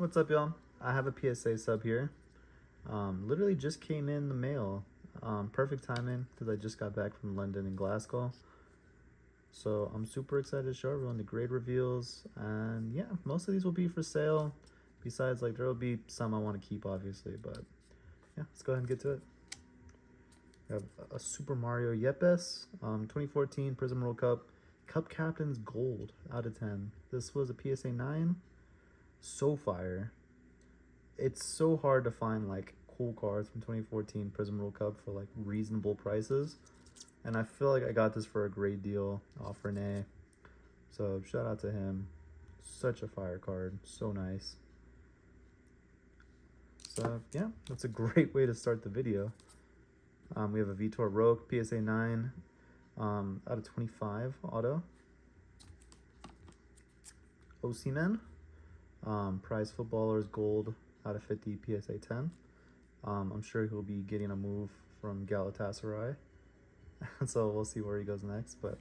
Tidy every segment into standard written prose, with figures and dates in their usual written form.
What's up, y'all? I have a PSA sub here. Literally just came in the mail. Perfect timing because I just got back from London and Glasgow. So I'm super excited to show everyone the grade reveals. And yeah, most of these will be for sale. Besides, like, there will be some I want to keep, obviously. But yeah, let's go ahead and get to it. We have a Super Mario Yepes, 2014 Prism World Cup. Cup Captain's Gold out of 10. This was a PSA 9. So fire. It's so hard to find like cool cards from 2014 Prism World Cup for like reasonable prices, and I feel like I got this for a great deal off Renee. So shout out to him. Such a fire card, so nice. So yeah, that's a great way to start the video. We have a Vitor Roque PSA 9 out of 25 auto. Osimhen, Prize Footballers Gold out of 50 PSA 10. I'm sure he'll be getting a move from Galatasaray. So we'll see where he goes next. But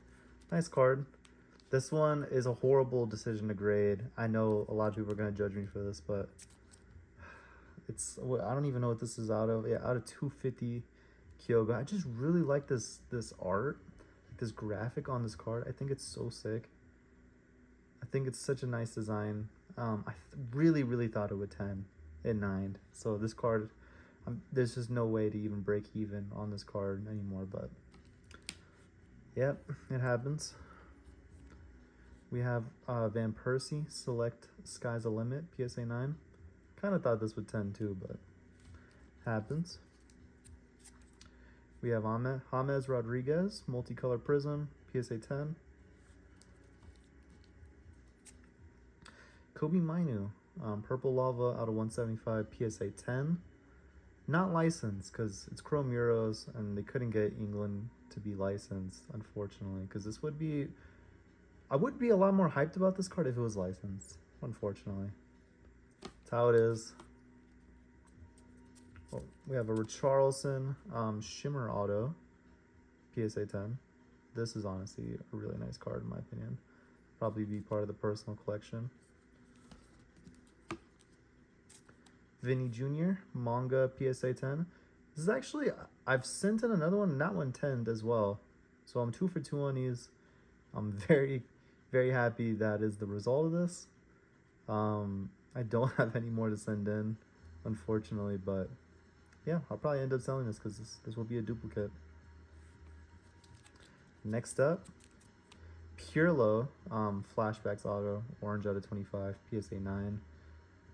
nice card. This one is a horrible decision to grade. I know a lot of people are going to judge me for this, but I don't even know what this is out of. Yeah, out of 250 Kyogo. I just really like this art, like this graphic on this card. I think it's so sick. I think it's such a nice design. I really thought it would 10 at 9. So this card, there's just no way to even break even on this card anymore. But yep, it happens. We have Van Persie Select Sky's the Limit PSA 9. Kind of thought this would 10 too, but happens. We have James Rodriguez Multicolor Prism PSA 10. Kobe Mainu, Purple Lava out of 175 PSA 10. Not licensed because it's Chrome Euros and they couldn't get England to be licensed, unfortunately. Because this would be... I would be a lot more hyped about this card if it was licensed, unfortunately. That's how it is. Oh, we have a Richarlison Shimmer Auto PSA 10. This is honestly a really nice card in my opinion. Probably be part of the personal collection. Vinny Jr. Manga PSA 10. This is actually, I've sent in another one, and that one 10'd as well. So I'm 2 for 2 on these. I'm very happy that is the result of this. I don't have any more to send in, unfortunately, but yeah, I'll probably end up selling this because this will be a duplicate. Next up, Pirlo Flashbacks Auto, orange out of 25, PSA 9.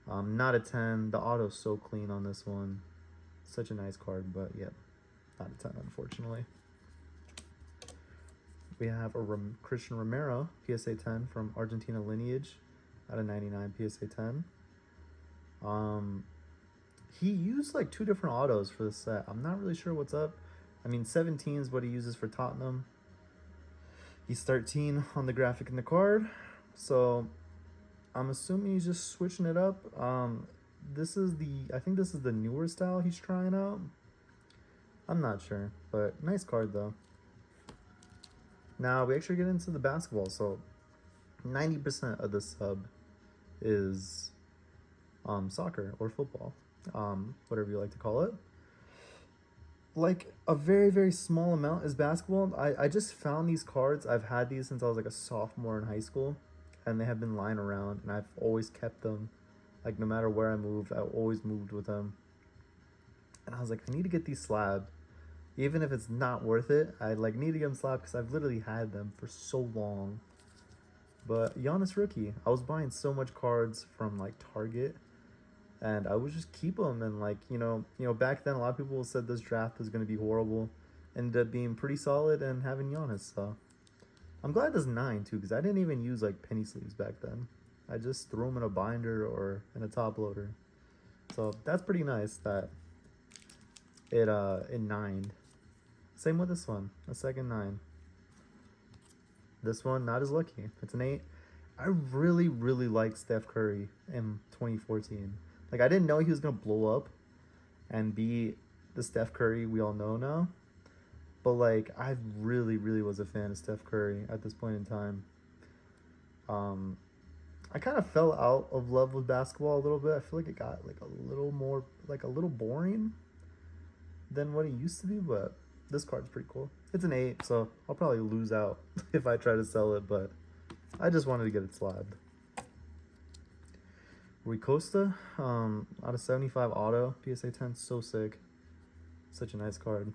Not a 10. The auto's so clean on this one. Such a nice card, but yeah, not a 10, unfortunately. We have a Christian Romero, PSA 10 from Argentina Lineage, out of 99, PSA 10. He used like 2 different autos for this set. I'm not really sure what's up. I mean, 17 is what he uses for Tottenham. He's 13 on the graphic in the card. So I'm assuming he's just switching it up. I think this is the newer style he's trying out. I'm not sure, but nice card though. Now we actually get into the basketball. So 90% of the sub is soccer or football, whatever you like to call it. Like a very small amount is basketball. I just found these cards. I've had these since I was like a sophomore in high school, and they have been lying around, and I've always kept them. Like no matter where I moved, I always moved with them. And I was like, I need to get these slabbed. Even if it's not worth it, I like need to get them slabbed because I've literally had them for so long. But Giannis rookie, I was buying so much cards from like Target, and I would just keep them. And like you know, back then a lot of people said this draft was going to be horrible. Ended up being pretty solid and having Giannis. So I'm glad there's 9 too, because I didn't even use like penny sleeves back then. I just threw them in a binder or in a top loader. So that's pretty nice that it 9'd. Same with this one, a second 9. This one, not as lucky. It's an 8. I really liked Steph Curry in 2014. Like, I didn't know he was going to blow up and be the Steph Curry we all know now. But, like, I really was a fan of Steph Curry at this point in time. I kind of fell out of love with basketball a little bit. I feel like it got like a little more, like a little boring than what it used to be, but this card's pretty cool. It's an 8, so I'll probably lose out if I try to sell it, but I just wanted to get it slabbed. Rui Costa, out of 75 auto, PSA 10, so sick. Such a nice card.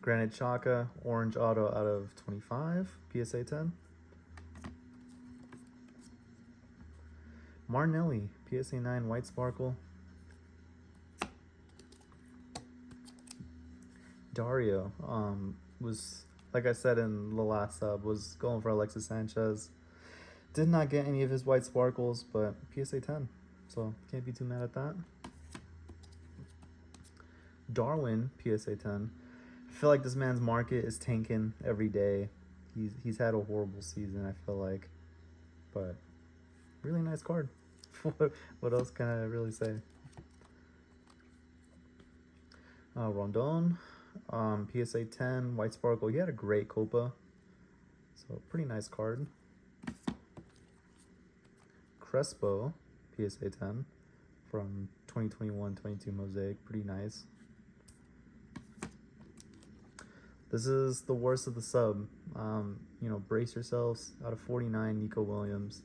Granit Xhaka, orange auto out of 25, PSA 10. Martinelli, PSA 9, white sparkle. Dario, was, like I said in the last sub, was going for Alexis Sanchez. Did not get any of his white sparkles, but PSA 10, so can't be too mad at that. Darwin, PSA 10. I feel like this man's market is tanking every day. He's had a horrible season, I feel like, but really nice card. What else can I really say? Rondon, PSA 10, white sparkle. He had a great Copa, so pretty nice card. Crespo, PSA 10, from 2021-22 Mosaic. Pretty nice. This is the worst of the sub. You know, brace yourselves. Out of 49, Nico Williams.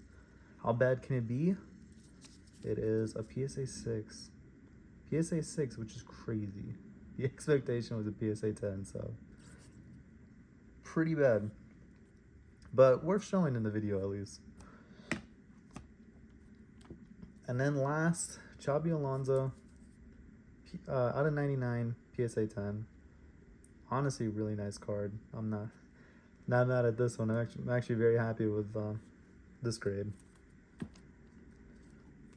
How bad can it be? It is a PSA 6. PSA 6, which is crazy. The expectation was a PSA 10, so pretty bad. But worth showing in the video at least. And then last, Xabi Alonso, out of 99, PSA 10. Honestly, really nice card. I'm not mad at this one. I'm actually very happy with this grade.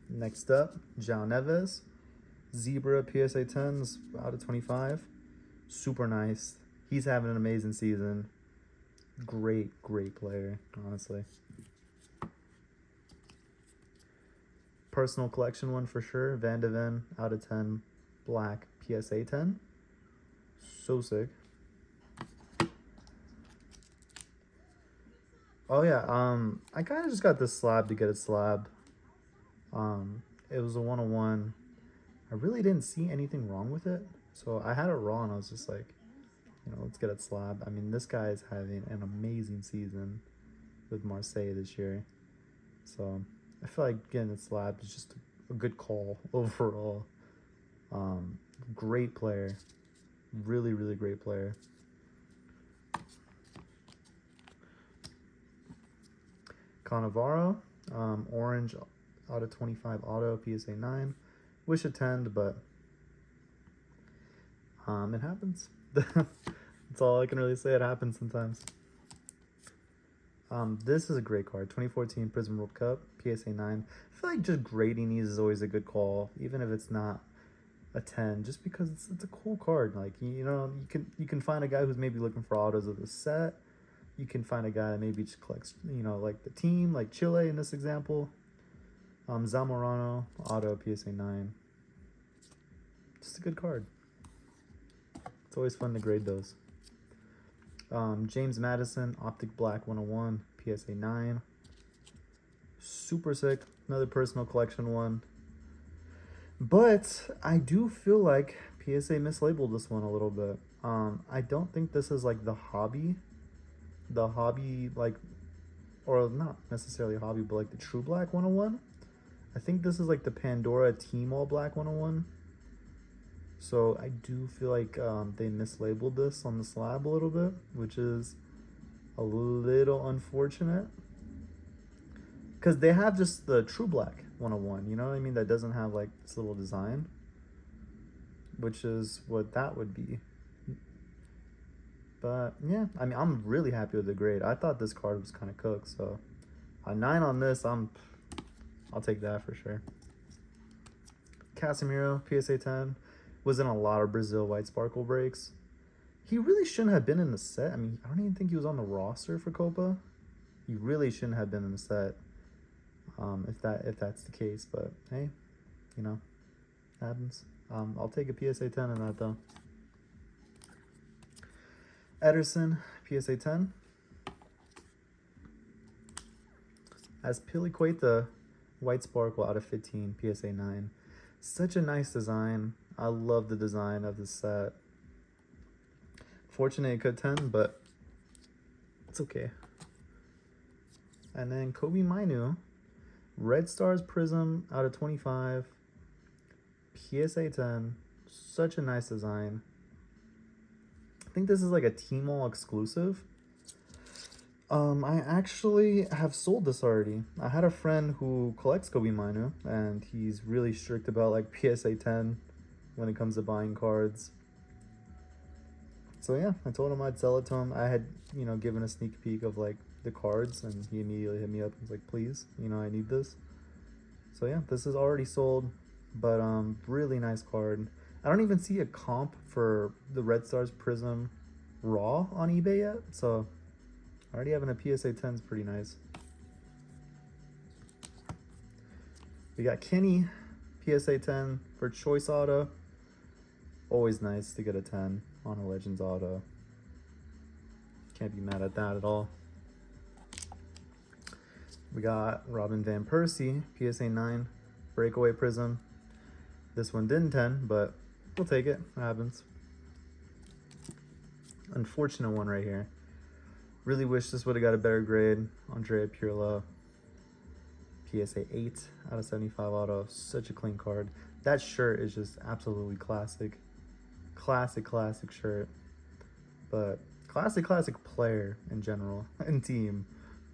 Next up, João Neves, Zebra PSA 10s out of 25. Super nice. He's having an amazing season. Great player, honestly. Personal collection one for sure. Van de Ven out of 10, black PSA 10. So sick. Oh yeah, I kind of just got this slab to get it slabbed. It was a 101. I really didn't see anything wrong with it, so I had it raw and I was just like, you know, let's get it slabbed. I mean, this guy is having an amazing season with Marseille this year, so I feel like getting it slabbed is just a good call overall. Great player, really great player. Cannavaro, orange out of 25 auto, PSA 9. Wish a 10, but it happens. That's all I can really say. It happens sometimes. This is a great card. 2014 Prizm World Cup, PSA 9. I feel like just grading these is always a good call, even if it's not a 10, just because it's a cool card. Like, you know, you can find a guy who's maybe looking for autos of the set. You can find a guy that maybe just collects, you know, like the team, like Chile in this example. Zamorano, auto, PSA 9. Just a good card. It's always fun to grade those. James Madison, Optic Black 101, PSA 9. Super sick. Another personal collection one. But I do feel like PSA mislabeled this one a little bit. I don't think this is like the hobby, like, or not necessarily a hobby, but like the True Black 101. I think this is like the Pandora Team All Black 101. So I do feel like they mislabeled this on the slab a little bit, which is a little unfortunate. Because they have just the True Black 101, you know what I mean? That doesn't have like this little design, which is what that would be. But yeah, I mean, I'm really happy with the grade. I thought this card was kind of cooked, so a 9 on this, I'll take that for sure. Casemiro, PSA 10, was in a lot of Brazil white sparkle breaks. He really shouldn't have been in the set. I mean, I don't even think he was on the roster for Copa. He really shouldn't have been in the set, if that's the case. But hey, you know, happens. I'll take a PSA 10 in that though. Ederson, PSA 10. Azpilicueta, White Sparkle out of 15, PSA 9. Such a nice design. I love the design of this set. Fortunate it could 10, but it's okay. And then Kobe Mainu, Red Stars Prism out of 25, PSA 10. Such a nice design. I think this is like a Tmall exclusive. I actually have sold this already. I had a friend who collects Kobe Mainu, and he's really strict about like PSA 10 when it comes to buying cards. So yeah, I told him I'd sell it to him. I had, you know, given a sneak peek of like the cards, and he immediately hit me up and was like, please, you know, I need this. So yeah, this is already sold, but really nice card. I don't even see a comp for the Red Stars Prism Raw on eBay yet, so already having a PSA 10 is pretty nice. We got Kenny, PSA 10 for Choice Auto. Always nice to get a 10 on a Legends Auto. Can't be mad at that at all. We got Robin Van Persie, PSA 9, Breakaway Prism. This one didn't 10, but we'll take it. It happens. Unfortunate one right here. Really wish this would have got a better grade. Andrea Pirlo, PSA 8 out of 75 auto. Such a clean card. That shirt is just absolutely classic. Classic shirt. But classic player in general and team.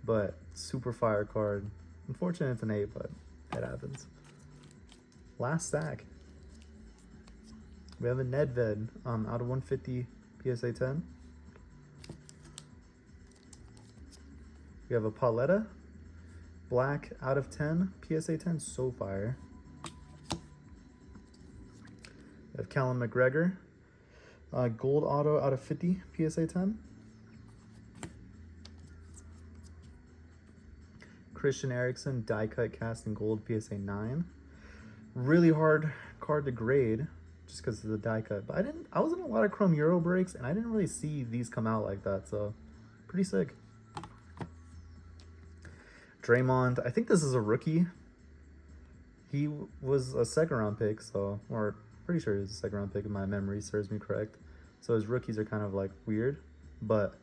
But super fire card. Unfortunate it's an 8, but it happens. Last stack. We have a Nedved out of 150 PSA 10. We have a Pauletta, black out of 10, PSA 10, so fire. We have Callum McGregor, gold auto out of 50, PSA 10. Christian Eriksen, die cut cast in gold, PSA 9. Really hard card to grade, just because of the die cut. But I was in a lot of Chrome Euro breaks, and I didn't really see these come out like that, so pretty sick. Draymond, I think this is a rookie. He was a second round pick, so, or pretty sure he was a second round pick if my memory serves me correct. So his rookies are kind of like weird, but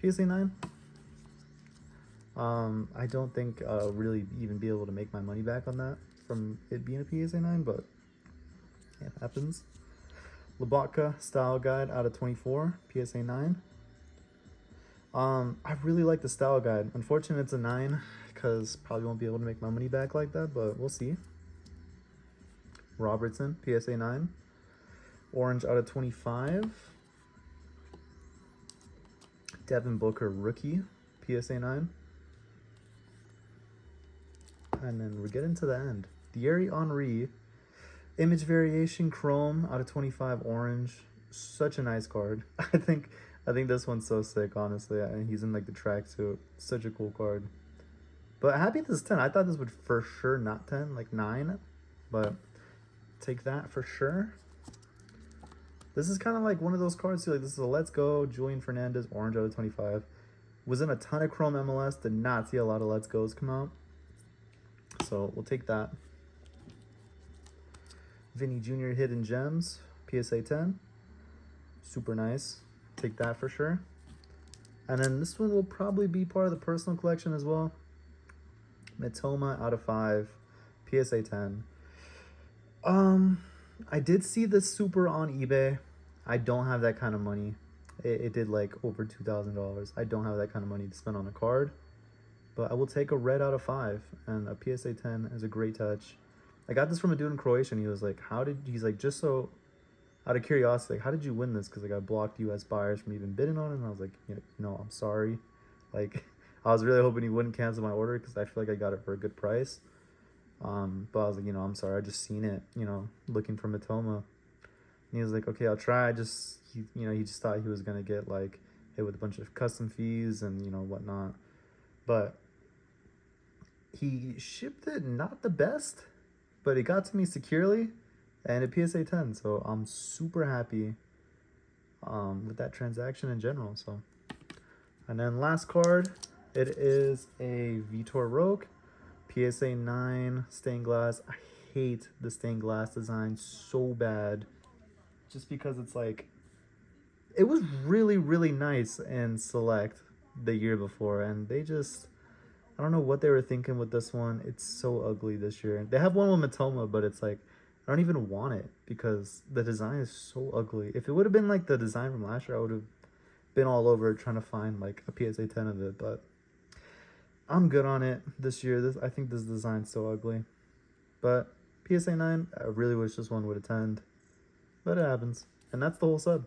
PSA 9. I don't think I'll really even be able to make my money back on that from it being a PSA 9, but yeah, it happens. Lobotka Style Guide out of 24, PSA 9. I really like the Style Guide. Unfortunately, it's a 9 because probably won't be able to make my money back like that, but we'll see. Robertson, PSA 9. Orange out of 25. Devin Booker, Rookie, PSA 9. And then we're getting to the end. Thierry Henry, Image Variation, Chrome out of 25, Orange. Such a nice card. I think this one's so sick, honestly. And he's in like the tracksuit. Such a cool card. But happy this is 10. I thought this would for sure not 10, like 9. But take that for sure. This is kind of like one of those cards too. Like this is a Let's Go, Julian Fernandez, Orange out of 25. Was in a ton of Chrome MLS. Did not see a lot of Let's Go's come out. So we'll take that. Vinny Jr. Hidden Gems, PSA 10. Super nice. Take that for sure. And then this one will probably be part of the personal collection as well. Mitoma out of 5, PSA 10. I did see this super on eBay. I don't have that kind of money. It did like over $2,000. I don't have that kind of money to spend on a card. But I will take a red out of 5, and a PSA 10 is a great touch. I got this from a dude in Croatia, and he was like, he's like, just so, out of curiosity, like, how did you win this? Because like, I blocked US buyers from even bidding on it, and I was like, you know, I'm sorry. Like, I was really hoping he wouldn't cancel my order, because I feel like I got it for a good price. But I was like, you know, I'm sorry, I just seen it, you know, looking for Mitoma. And he was like, okay, I'll try. He just thought he was going to get, like, hit with a bunch of custom fees and, you know, whatnot. But he shipped it not the best, but it got to me securely and a PSA 10. So I'm super happy with that transaction in general. So, and then last card, It is a Vitor Rogue PSA 9 stained glass. I hate the stained glass design so bad. Just because it's like, it was really, really nice in Select the year before, and they just, I don't know what they were thinking with this one. It's so ugly this year. They have one with Matoma, but it's like, I don't even want it because the design is so ugly. If it would have been like the design from last year, I would have been all over trying to find like a PSA 10 of it, but I'm good on it this year. I think this design's so ugly. But PSA 9, I really wish this one would attend. But it happens. And that's the whole sub.